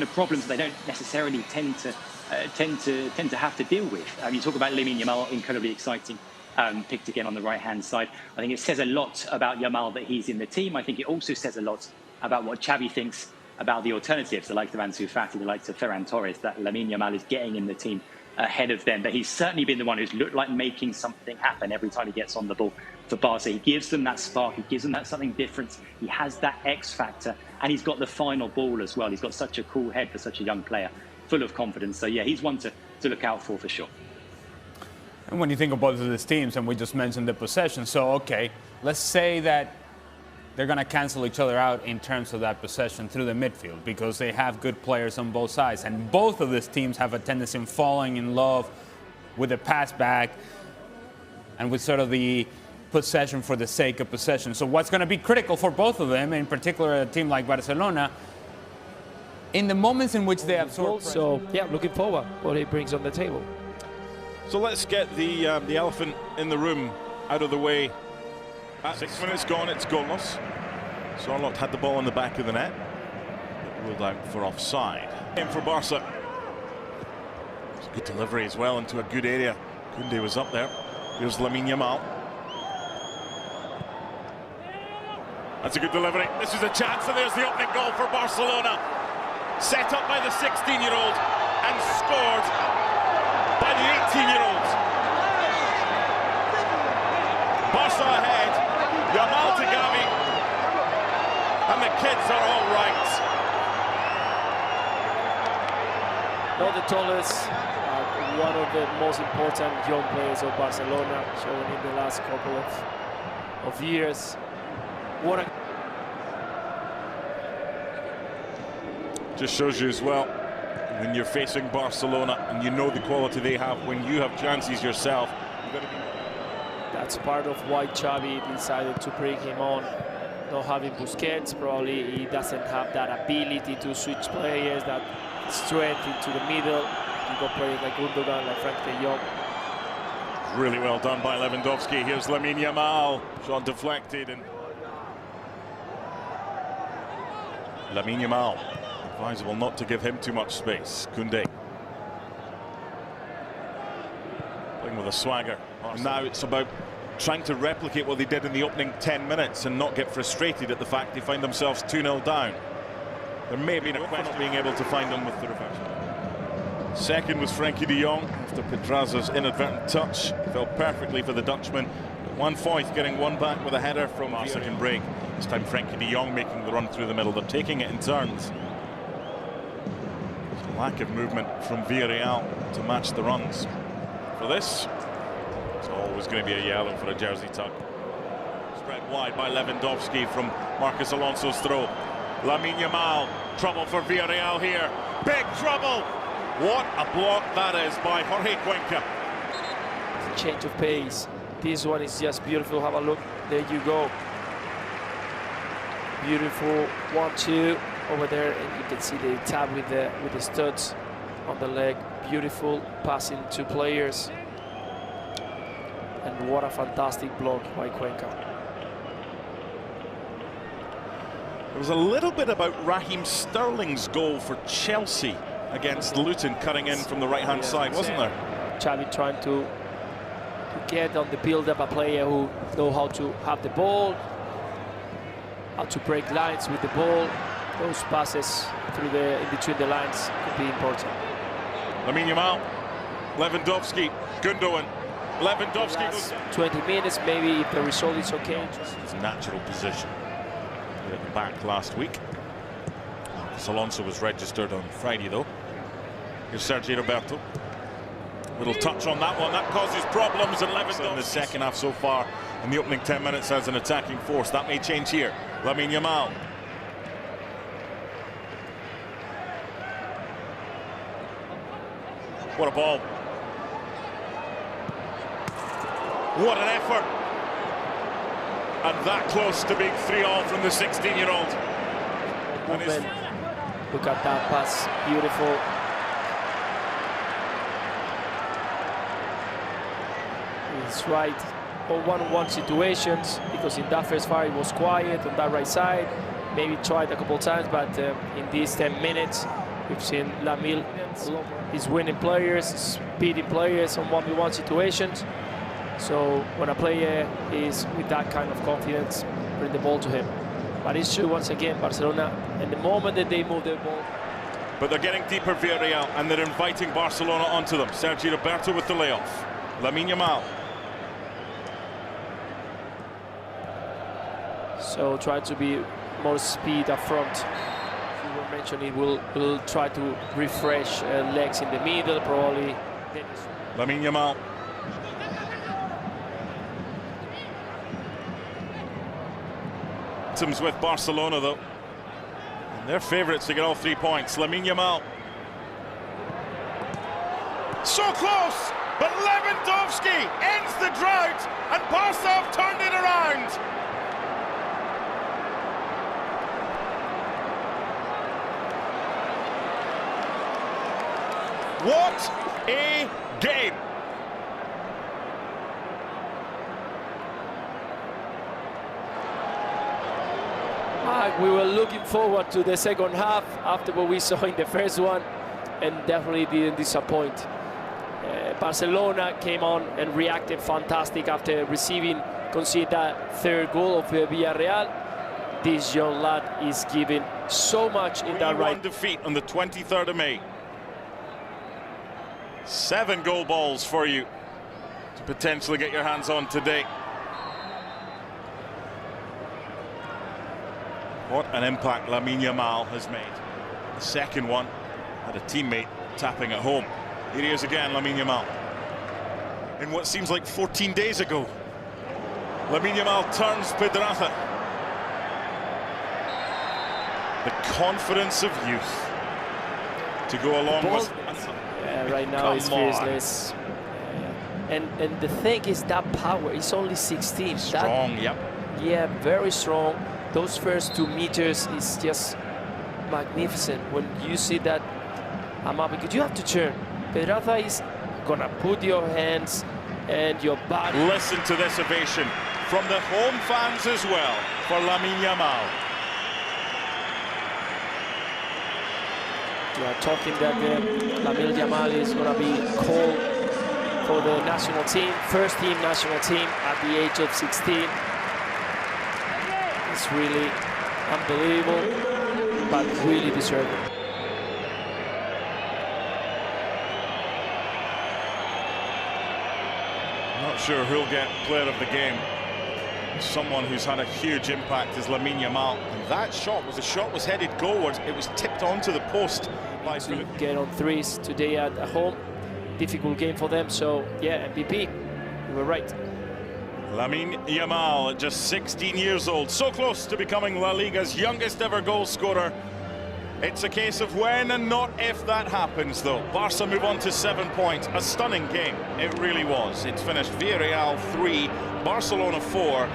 of problems they don't necessarily tend to have to deal with. You talk about Lamine Yamal, incredibly exciting. Picked again on the right-hand side. I think it says a lot about Yamal that he's in the team. I think it also says a lot about what Xavi thinks about the alternatives, the likes of Ansu Fati, the likes of Ferran Torres, that Lamine Yamal is getting in the team ahead of them. But he's certainly been the one who's looked like making something happen every time he gets on the ball for Barca. He gives them that spark. He gives them that something different. He has that X factor, and he's got the final ball as well. He's got such a cool head for such a young player, full of confidence. So yeah, he's one to look out for sure. And when you think of both of these teams, and we just mentioned the possession, so okay, let's say that they're going to cancel each other out in terms of that possession through the midfield because they have good players on both sides. And both of these teams have a tendency in falling in love with the pass back and with sort of the possession for the sake of possession. So what's going to be critical for both of them, in particular a team like Barcelona, in the moments in which they absorb pressure? So, yeah, looking forward what he brings on the table. So let's get the elephant in the room out of the way. At 6 minutes gone, it's goalless. Sorloth had the ball in the back of the net. Ruled out for offside. In for Barca. It's a good delivery as well into a good area. Koundé was up there. Here's Lamine Yamal. That's a good delivery. This is a chance, and there's the opening goal for Barcelona. Set up by the 16-year-old and scored by the 18-year-old. Barca ahead. Yamal to Gavi, and the kids are all right. Not the tallest, one of the most important young players of Barcelona, shown in the last couple of years. What a... Just shows you as well, when you're facing Barcelona and you know the quality they have, when you have chances yourself, you've got to be... That's part of why Xavi decided to bring him on. Not having Busquets, probably he doesn't have that ability to switch players, that strength into the middle. You got players like Gundogan, like Frank de Jong. Really well done by Lewandowski. Here's Lamine Yamal. Shot deflected, and Lamine Yamal. Advisable not to give him too much space. Koundé. Playing with a swagger. And now it's about trying to replicate what they did in the opening 10 minutes and not get frustrated at the fact they find themselves 2-0 down. There may be a question of being able to find them with the reverse. Second was Frenkie de Jong after Pedraza's inadvertent touch. Fell perfectly for the Dutchman. 1/4 getting one back with a header from a second break. This time Frenkie de Jong making the run through the middle. They're taking it in turns. Lack of movement from Villarreal to match the runs. For this, it's always going to be a yellow for a jersey tug. Spread wide by Lewandowski from Marcos Alonso's throw. Lamine Yamal, trouble for Villarreal here. Big trouble! What a block that is by Jorge Cuenca. Change of pace. This one is just beautiful. Have a look. There you go. Beautiful 1-2 over there, and you can see the tap with the studs on the leg. Beautiful passing to players. And what a fantastic block by Cuenca. There was a little bit about Raheem Sterling's goal for Chelsea against Luton, cutting in from the right-hand side, wasn't there? Xavi trying to get on the build-up a player who know how to have the ball, how to break lines with the ball. Those passes through in between the lines could be important. Lamine Yamal, Lewandowski, Gundogan. Lewandowski goes 20 minutes, maybe if the result is okay. His natural position. At the back last week. Alonso was registered on Friday though. Here's Sergio Roberto. Little touch on that one, that causes problems, and Lewandowski in the second half so far in the opening 10 minutes as an attacking force. That may change here. Lamine Yamal. What a ball. What an effort. And that close to being 3-all from the 16-year-old. Look at that pass, beautiful. He's right on one-on-one situations, because in that first fire it was quiet on that right side. Maybe tried a couple times, but in these 10 minutes We've seen Lamine is winning players, beating players on 1v1 situations. So when a player is with that kind of confidence, bring the ball to him. But it's true, once again, Barcelona, and the moment that they move the ball. But they're getting deeper, Villarreal, and they're inviting Barcelona onto them. Sergi Roberto with the layoff. Lamine Yamal. So try to be more speed up front. You were mentioning we'll try to refresh legs in the middle, probably. Lamine Yamal. With Barcelona, though. And they're favourites to get all 3 points. Lamine Yamal. So close, but Lewandowski ends the drought, and Barca have turned it around. What a game! We were looking forward to the second half after what we saw in the first one, and definitely didn't disappoint. Barcelona came on and reacted fantastic after conceding that third goal of Villarreal. This young lad is giving so much in that right. Defeat on the 23rd of May. 7 goal balls for you to potentially get your hands on today. What an impact Lamine Yamal has made. The second one had a teammate tapping at home. Here he is again, Lamine Yamal. In what seems like 14 days ago, Lamine Yamal turns Pedraza. The confidence of youth to go along with. Yeah, right now it's fearless. And the thing is that power. It's only 16. Strong, yep. Yeah, very strong. Those first 2 meters is just magnificent when you see that Yamal, because you have to turn. Pedraza is gonna put your hands and your body. Listen to this ovation from the home fans as well for Lamine Yamal. You are talking that Lamine Yamal is gonna be called for the national team, first team national team at the age of 16. It's really unbelievable, but really deserving. Not sure who'll get player of the game. Someone who's had a huge impact is Lamine Yamal. And that shot was headed goalwards. It was tipped onto the post by to get on threes today at home. Difficult game for them. So yeah, MVP. You were right. Lamine Yamal at just 16 years old, so close to becoming La Liga's youngest ever goal scorer. It's a case of when and not if that happens, though. Barca move on to 7 points. A stunning game, it really was. It's finished Villarreal 3, Barcelona 4.